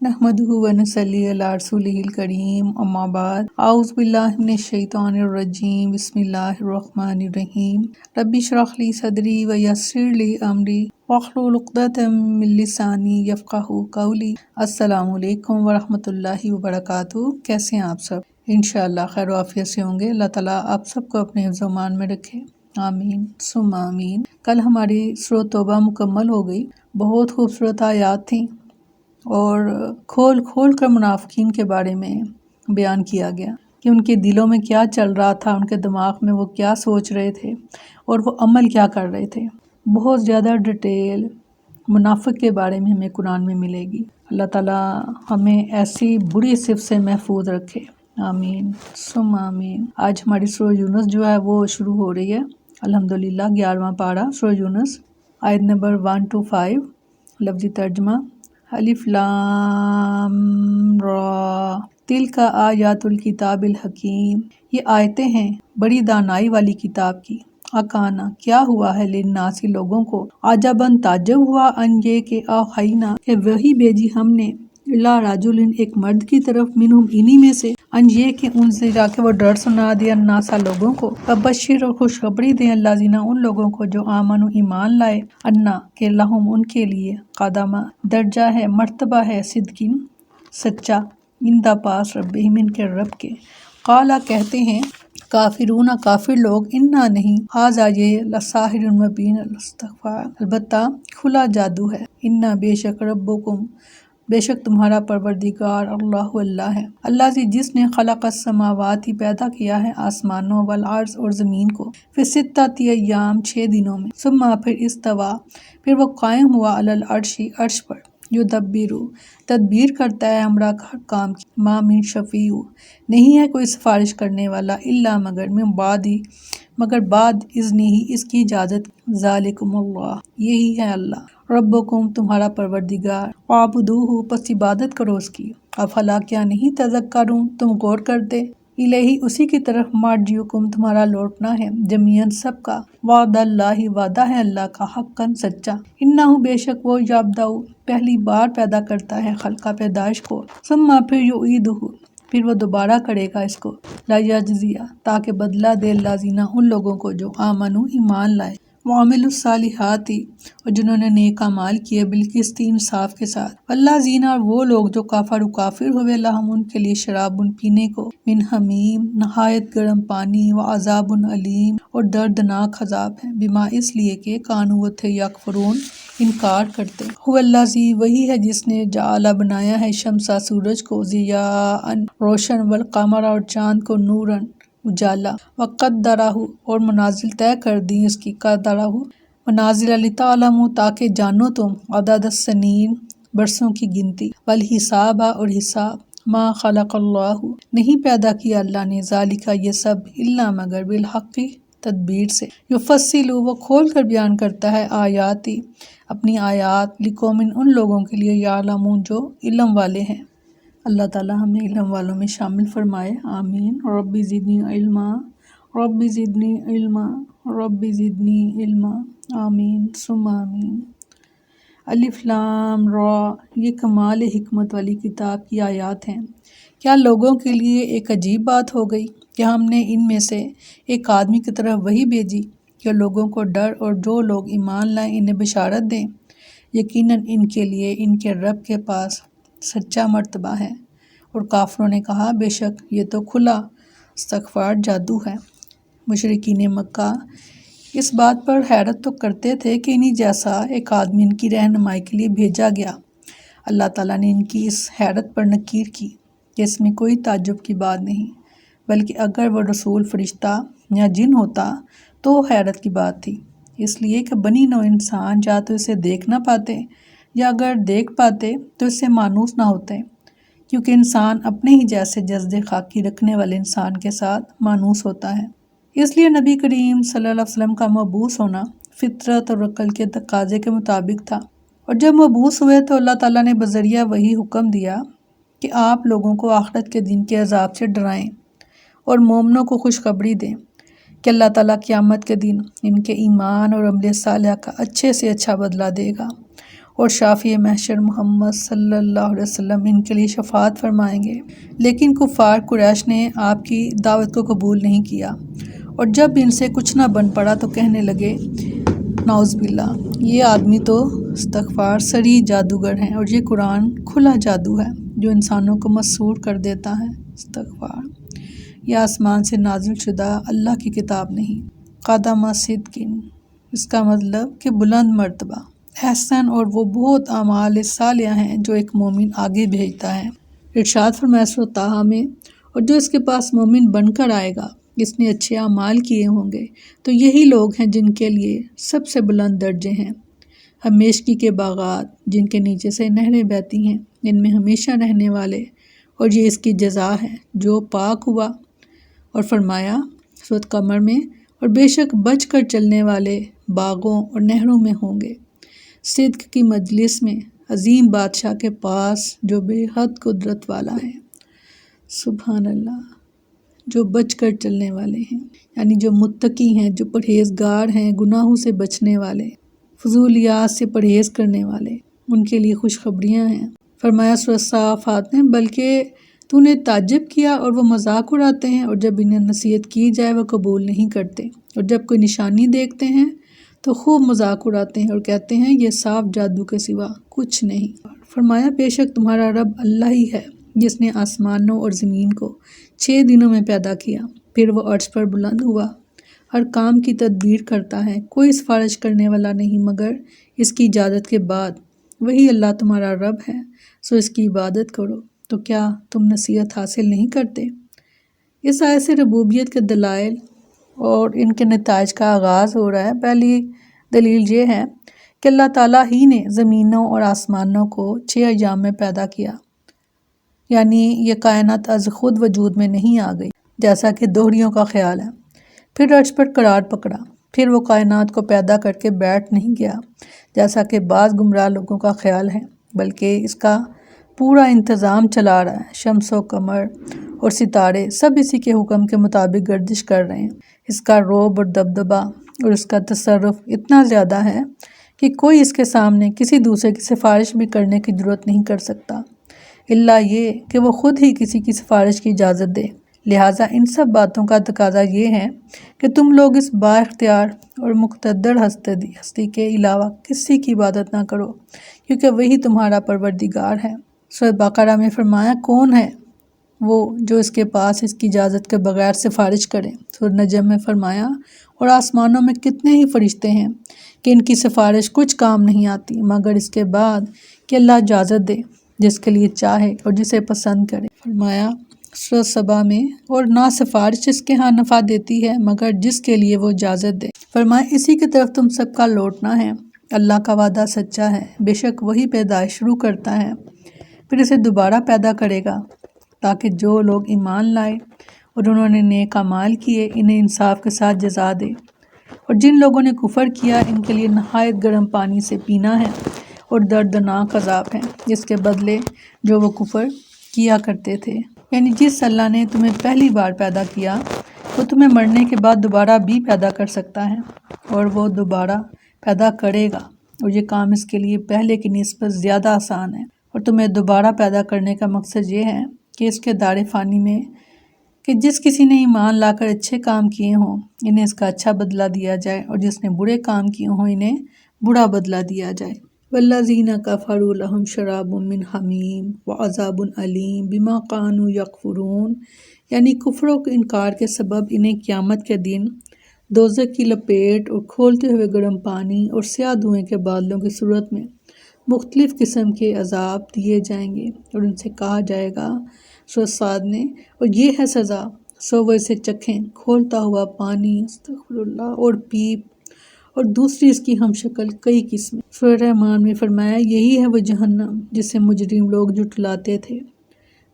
نحمدہ ونصلی علی رسولہ الکریم اما بعد اعوذ باللہ من الشیطان الرجیم بسم اللہ الرحمن الرحیم رب اشرح لی صدری ویسر لی امری واحلل عقدۃ من لسانی یفقہوا قولی۔ السلام علیکم ورحمۃ اللہ وبرکاتہ۔ کیسے ہیں آپ سب؟ انشاءاللہ خیر و عافیت سے ہوں گے۔ اللہ تعالیٰ آپ سب کو اپنے حفظ و امان میں رکھے، آمین ثم آمین۔ کل ہماری سورۃ توبہ مکمل ہو گئی۔ بہت خوبصورت آیات تھیں اور کھول کھول کر منافقین کے بارے میں بیان کیا گیا کہ ان کے دلوں میں کیا چل رہا تھا، ان کے دماغ میں وہ کیا سوچ رہے تھے اور وہ عمل کیا کر رہے تھے۔ بہت زیادہ ڈیٹیل منافق کے بارے میں ہمیں قرآن میں ملے گی۔ اللہ تعالیٰ ہمیں ایسی بری صفت سے محفوظ رکھے، آمین ثم آمین۔ آج ہماری سورہ یونس جو ہے وہ شروع ہو رہی ہے، الحمدللہ 11واں پارہ سورہ یونس، آیت نمبر 1 to 5۔ لفظی ترجمہ: الف لام را تلک آیات الکتاب الحکیم، یہ آیتیں ہیں بڑی دانائی والی کتاب کی۔ اکانا، کیا ہوا ہے، للناس، لوگوں کو، عجباً، تعجب ہوا، ان یہ کہ اوحینا، کہ وحی بھیجی ہم نے، الی رجل، ایک مرد کی طرف، منہم، انہی میں سے، ان یہ کہ ان سے جا کے وہ ڈر سنا دیا، الناس، لوگوں کو، فبشر، اور خوشخبری دیں، الذین، ان لوگوں کو جو آمنوا، ایمان لائے، انا، کہ لہم، ان کے لیے، قدم، درجہ ہے، مرتبہ ہے، صدقین، سچا، عند پاس، ربہم، ان کے رب کے۔ قالا، کہتے ہیں کافرون، کافر لوگ، انا، نہیں، ھذا، یہ، لساحر مبین، استغفار، البتہ کھلا جادو ہے، انا، بے شک، ربکم، بے شک تمہارا پروردگار، اللہ، اللہ ہے، الذی، جس نے، خلق السماوات، پیدا کیا ہے آسمانوں، والارض، اور زمین کو، فی ستۃ ایام، 6 دنوں میں، ثم، پھر استویٰ، پھر وہ قائم ہوا، علی العرش، عرش پر، یدبر، تدبیر کرتا ہے امرا، ہر کام کی، ما من شفیع، نہیں ہے کوئی سفارش کرنے والا، الا، مگر، من بعد، مگر بعد، اذنہ، اس کی اجازت، ذالکم اللہ، یہی ہے اللہ، ربکم، تمہارا پروردگار، فاعبدوہ، پس عبادت کرو اس کی، افلا، کیا نہیں، تذکرون، تم غور کرتے، الیہ، اسی کی طرف، مرجعکم، تمہارا لوٹنا ہے، جمیعاً، سب کا، وعد اللہ، وعدہ ہے اللہ کا، حقاً، سچا، انہ، بے شک وہ، یبدأ، پہلی بار پیدا کرتا ہے، خلقہ، پیدائش کو، ثم، پھر، یعیدہ، پھر وہ دوبارہ کرے گا اس کو، لیجزیہ، تاکہ بدلہ دے، الذین، ان لوگوں کو جو آمنوا، ایمان لائے، وعملوا الصالحات، اور جنہوں نے نیک اعمال کیے، بالقسط، انصاف کے ساتھ، والذین، اور وہ لوگ جو کفروا، کافر ہوئے، لہم، ان کے لیے، شراب، پینے کو، من حمیم، نہایت گرم پانی، وعذاب علیم، اور دردناک عذاب ہے، بما، اس لیے کہ، کانوا، وہ تھے، یکفرون، انکار کرتے، هو الذی، وہی ہے جس نے، جعل، بنایا ہے، شمس، سورج کو، ضیاء، روشن، والقمر، اور چاند کو، نورا، اجالا، وقدرہ، اور منازل طے کر دی اس کی، قدرہ، منازل، لتعلموا، تاکہ جانو تم، عدد السنین، برسوں کی گنتی، والحساب، اور حساب، ما خلق اللہ، نہیں پیدا کیا اللہ نے، ذالک، یہ سب، الا، مگر، بالحق، تدبیر سے، یفصل، وہ کھول کر بیان کرتا ہے، آیاتی، اپنی آیات، لقوم، ان لوگوں کے لیے، یعلمون، جو علم والے ہیں۔ اللہ تعالیٰ ہمیں علم والوں میں شامل فرمائے، آمین۔ رب زدنی علما، رب زدنی علما، رب زدنی علما، آمین ثم آمین۔ الف لام را، یہ کمال حکمت والی کتاب کی آیات ہیں۔ کیا لوگوں کے لیے ایک عجیب بات ہو گئی کہ ہم نے ان میں سے ایک آدمی کی طرف وحی بھیجی کہ لوگوں کو ڈر، اور جو لوگ ایمان لائیں انہیں بشارت دیں، یقیناً ان کے لیے ان کے رب کے پاس سچا مرتبہ ہے، اور کافروں نے کہا، بے شک یہ تو کھلا، استغفار، جادو ہے۔ مشرکین مکہ اس بات پر حیرت تو کرتے تھے کہ انہی جیسا ایک آدمی ان کی رہنمائی کے لیے بھیجا گیا۔ اللہ تعالیٰ نے ان کی اس حیرت پر نکیر کی کہ اس میں کوئی تعجب کی بات نہیں، بلکہ اگر وہ رسول فرشتہ یا جن ہوتا تو حیرت کی بات تھی، اس لیے کہ بنی نوع انسان یا تو اسے دیکھ نہ پاتے، یا اگر دیکھ پاتے تو اس سے مانوس نہ ہوتے، کیونکہ انسان اپنے ہی جیسے جسد خاکی رکھنے والے انسان کے ساتھ مانوس ہوتا ہے۔ اس لیے نبی کریم صلی اللہ علیہ وسلم کا مبعوث ہونا فطرت اور عقل کے تقاضے کے مطابق تھا، اور جب مبعوث ہوئے تو اللہ تعالیٰ نے بذریعہ وحی حکم دیا کہ آپ لوگوں کو آخرت کے دن کے عذاب سے ڈرائیں، اور مومنوں کو خوشخبری دیں کہ اللہ تعالیٰ قیامت کے دن ان کے ایمان اور عمل صالح کا اچھے سے اچھا بدلہ دے گا، اور شافی محشر محمد صلی اللہ علیہ وسلم ان کے لیے شفاعت فرمائیں گے۔ لیکن کفار قریش نے آپ کی دعوت کو قبول نہیں کیا، اور جب ان سے کچھ نہ بن پڑا تو کہنے لگے نعوذ باللہ، یہ آدمی تو استغفار صریح جادوگر ہیں، اور یہ قرآن کھلا جادو ہے جو انسانوں کو مسحور کر دیتا ہے۔ استغفار، یہ آسمان سے نازل شدہ اللہ کی کتاب نہیں۔ قدم صدقین، اس کا مطلب کہ بلند مرتبہ، احسن، اور وہ بہت اعمال صالحہ ہیں جو ایک مومن آگے بھیجتا ہے۔ ارشاد فرمایا سورۃ طٰہٰ میں، اور جو اس کے پاس مومن بن کر آئے گا، جس نے اچھے اعمال کیے ہوں گے، تو یہی لوگ ہیں جن کے لیے سب سے بلند درجے ہیں۔ ہمیشگی کے باغات جن کے نیچے سے نہریں بہتی ہیں، ان میں ہمیشہ رہنے والے، اور یہ اس کی جزا ہے جو پاک ہوا۔ اور فرمایا سورۃ قمر میں، اور بے شک بچ کر چلنے والے باغوں اور نہروں میں ہوں گے، صدق کی مجلس میں، عظیم بادشاہ کے پاس جو بے حد قدرت والا ہے۔ سبحان اللہ، جو بچ کر چلنے والے ہیں، یعنی جو متقی ہیں، جو پرہیزگار ہیں، گناہوں سے بچنے والے، فضولیات سے پرہیز کرنے والے، ان کے لیے خوشخبریاں ہیں۔ فرمایا سورۃ صافات میں، بلکہ تو نے تعجب کیا اور وہ مذاق اڑاتے ہیں، اور جب انہیں نصیحت کی جائے وہ قبول نہیں کرتے، اور جب کوئی نشانی دیکھتے ہیں تو خوب مذاق اڑاتے ہیں اور کہتے ہیں یہ صاف جادو کے سوا کچھ نہیں۔ فرمایا بے شک تمہارا رب اللہ ہی ہے جس نے آسمانوں اور زمین کو 6 دنوں میں پیدا کیا، پھر وہ عرش پر بلند ہوا، ہر کام کی تدبیر کرتا ہے، کوئی سفارش کرنے والا نہیں مگر اس کی اجازت کے بعد، وہی اللہ تمہارا رب ہے، سو اس کی عبادت کرو، تو کیا تم نصیحت حاصل نہیں کرتے؟ اس آیت سے ربوبیت کے دلائل اور ان کے نتائج کا آغاز ہو رہا ہے۔ پہلی دلیل یہ ہے کہ اللہ تعالیٰ ہی نے زمینوں اور آسمانوں کو 6 ایام میں پیدا کیا، یعنی یہ کائنات از خود وجود میں نہیں آ گئی جیسا کہ دوہریوں کا خیال ہے۔ پھر عرش پر قرار پکڑا، پھر وہ کائنات کو پیدا کر کے بیٹھ نہیں گیا جیسا کہ بعض گمراہ لوگوں کا خیال ہے، بلکہ اس کا پورا انتظام چلا رہا ہے۔ شمس و قمر اور ستارے سب اسی کے حکم کے مطابق گردش کر رہے ہیں۔ اس کا رعب اور دبدبہ اور اس کا تصرف اتنا زیادہ ہے کہ کوئی اس کے سامنے کسی دوسرے کی سفارش بھی کرنے کی جرات نہیں کر سکتا، الا یہ کہ وہ خود ہی کسی کی سفارش کی اجازت دے۔ لہٰذا ان سب باتوں کا تقاضا یہ ہے کہ تم لوگ اس با اختیار اور مقتدر ہستی کے علاوہ کسی کی عبادت نہ کرو، کیونکہ وہی تمہارا پروردگار ہے۔ سورۃ بقرہ میں فرمایا کون ہے وہ جو اس کے پاس اس کی اجازت کے بغیر سفارش کرے۔ سورۃ نجم میں فرمایا اور آسمانوں میں کتنے ہی فرشتے ہیں کہ ان کی سفارش کچھ کام نہیں آتی مگر اس کے بعد کہ اللہ اجازت دے جس کے لیے چاہے اور جسے پسند کرے۔ فرمایا سورۃ سبا میں، اور نہ سفارش اس کے ہاں نفع دیتی ہے مگر جس کے لیے وہ اجازت دے۔ فرمایا اسی کی طرف تم سب کا لوٹنا ہے، اللہ کا وعدہ سچا ہے، بے شک وہی پیدائش شروع کرتا ہے پھر اسے دوبارہ پیدا کرے گا، تاکہ جو لوگ ایمان لائے اور انہوں نے نیک اعمال کیے انہیں انصاف کے ساتھ جزا دے، اور جن لوگوں نے کفر کیا ان کے لیے نہایت گرم پانی سے پینا ہے اور دردناک عذاب ہے جس کے بدلے جو وہ کفر کیا کرتے تھے۔ یعنی جس اللہ نے تمہیں پہلی بار پیدا کیا وہ تمہیں مرنے کے بعد دوبارہ بھی پیدا کر سکتا ہے، اور وہ دوبارہ پیدا کرے گا، اور یہ کام اس کے لیے پہلے کی نسبت زیادہ آسان ہے۔ اور تمہیں دوبارہ پیدا کرنے کا مقصد یہ ہے کہ اس کے دار فانی میں کہ جس کسی نے ایمان لا کر اچھے کام کیے ہوں انہیں اس کا اچھا بدلہ دیا جائے، اور جس نے برے کام کیے ہوں انہیں برا بدلہ دیا جائے۔ والذین کفروا لہم شراب من حمیم وعذاب علیم بما کانوا یکفرون، یعنی کفر و انکار کے سبب انہیں قیامت کے دن دوزخ کی لپیٹ اور کھولتے ہوئے گرم پانی اور سیاہ دھوئیں کے بادلوں کی صورت میں مختلف قسم کے عذاب دیے جائیں گے، اور ان سے کہا جائے گا سورۃ صاد میں، اور یہ ہے سزا، سو وہ اسے چکھیں، کھولتا ہوا پانی، استغفر اللہ، اور پیپ، اور دوسری اس کی ہم شکل کئی قسمیں۔ سورۃ رحمان میں فرمایا یہی ہے وہ جہنم جسے مجرم لوگ جھٹلاتے تھے،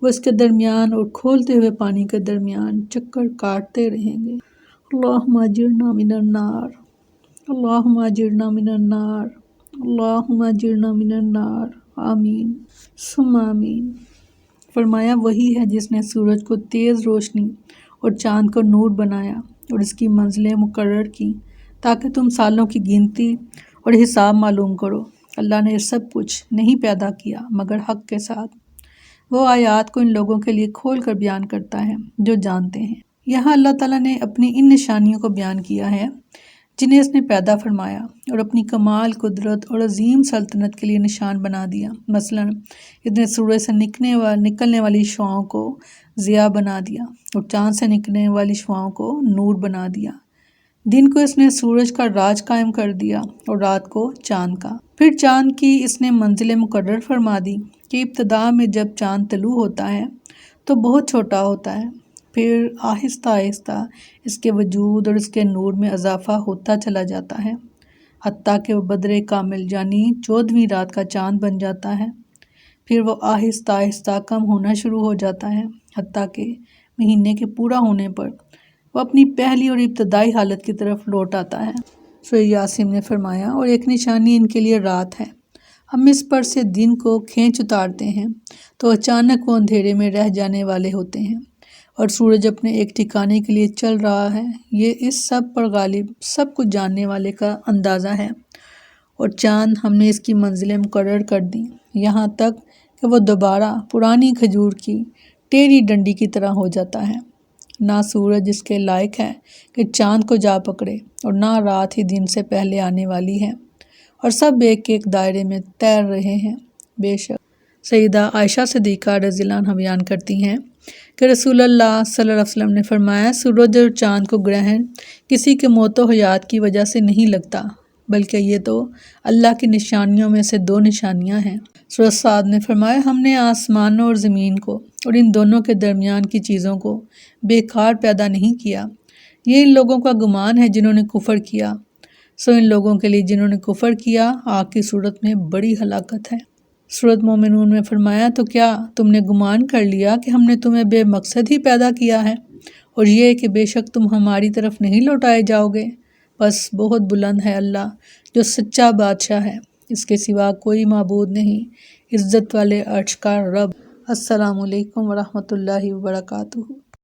وہ اس کے درمیان اور کھولتے ہوئے پانی کے درمیان چکر کاٹتے رہیں گے۔ اللہم اجرنا من النار، اللہم اجرنا من النار، اللہم اجرنا من النار، آمین ثم آمین۔ فرمایا وہی ہے جس نے سورج کو تیز روشنی اور چاند کو نور بنایا اور اس کی منزلیں مقرر کی تاکہ تم سالوں کی گنتی اور حساب معلوم کرو، اللہ نے سب کچھ نہیں پیدا کیا مگر حق کے ساتھ۔ وہ آیات کو ان لوگوں کے لیے کھول کر بیان کرتا ہے جو جانتے ہیں۔ یہاں اللہ تعالیٰ نے اپنی ان نشانیوں کو بیان کیا ہے جنہیں اس نے پیدا فرمایا اور اپنی کمال قدرت اور عظیم سلطنت کے لیے نشان بنا دیا۔ مثلاً اس نے سورج سے نکلنے والی شعاؤں کو ضیاء بنا دیا اور چاند سے نکلنے والی شعاؤں کو نور بنا دیا۔ دن کو اس نے سورج کا راج قائم کر دیا اور رات کو چاند کا۔ پھر چاند کی اس نے منزل مقرر فرما دی کہ ابتدا میں جب چاند طلوع ہوتا ہے تو بہت چھوٹا ہوتا ہے، پھر آہستہ آہستہ اس کے وجود اور اس کے نور میں اضافہ ہوتا چلا جاتا ہے، حتیٰ کہ وہ بدر کامل یعنی 14ویں رات کا چاند بن جاتا ہے۔ پھر وہ آہستہ آہستہ کم ہونا شروع ہو جاتا ہے، حتیٰ کہ مہینے کے پورا ہونے پر وہ اپنی پہلی اور ابتدائی حالت کی طرف لوٹ آتا ہے۔ سورہ یاسین نے فرمایا، اور ایک نشانی ان کے لیے رات ہے، ہم اس پر سے دن کو کھینچ اتارتے ہیں تو اچانک وہ اندھیرے میں رہ جانے والے ہوتے ہیں، اور سورج اپنے ایک ٹھکانے کے لیے چل رہا ہے۔ یہ اس سب پر غالب سب کچھ جاننے والے کا اندازہ ہے، اور چاند ہم نے اس کی منزلیں مقرر کر دیں یہاں تک کہ وہ دوبارہ پرانی کھجور کی ٹیڑھی ڈنڈی کی طرح ہو جاتا ہے۔ نہ سورج اس کے لائق ہے کہ چاند کو جا پکڑے اور نہ رات ہی دن سے پہلے آنے والی ہے، اور سب ایک ایک دائرے میں تیر رہے ہیں۔ بے شک سیدہ عائشہ صدیقہ رضی اللہ عنہا بیان کرتی ہیں کہ رسول اللہ صلی اللہ علیہ وسلم نے فرمایا، سورج اور چاند کو گرہن کسی کے موت و حیات کی وجہ سے نہیں لگتا، بلکہ یہ تو اللہ کی نشانیوں میں سے 2 نشانیاں ہیں۔ سورہ صاد نے فرمایا، ہم نے آسمانوں اور زمین کو اور ان دونوں کے درمیان کی چیزوں کو بیکار پیدا نہیں کیا۔ یہ ان لوگوں کا گمان ہے جنہوں نے کفر کیا، سو ان لوگوں کے لیے جنہوں نے کفر کیا آگ کی صورت میں بڑی ہلاکت ہے۔ سورۃ مومنون میں فرمایا، تو کیا تم نے گمان کر لیا کہ ہم نے تمہیں بے مقصد ہی پیدا کیا ہے، اور یہ کہ بے شک تم ہماری طرف نہیں لوٹائے جاؤ گے؟ بس بہت بلند ہے اللہ جو سچا بادشاہ ہے، اس کے سوا کوئی معبود نہیں، عزت والے عرش کا رب۔ السلام علیکم ورحمۃ اللہ وبرکاتہ۔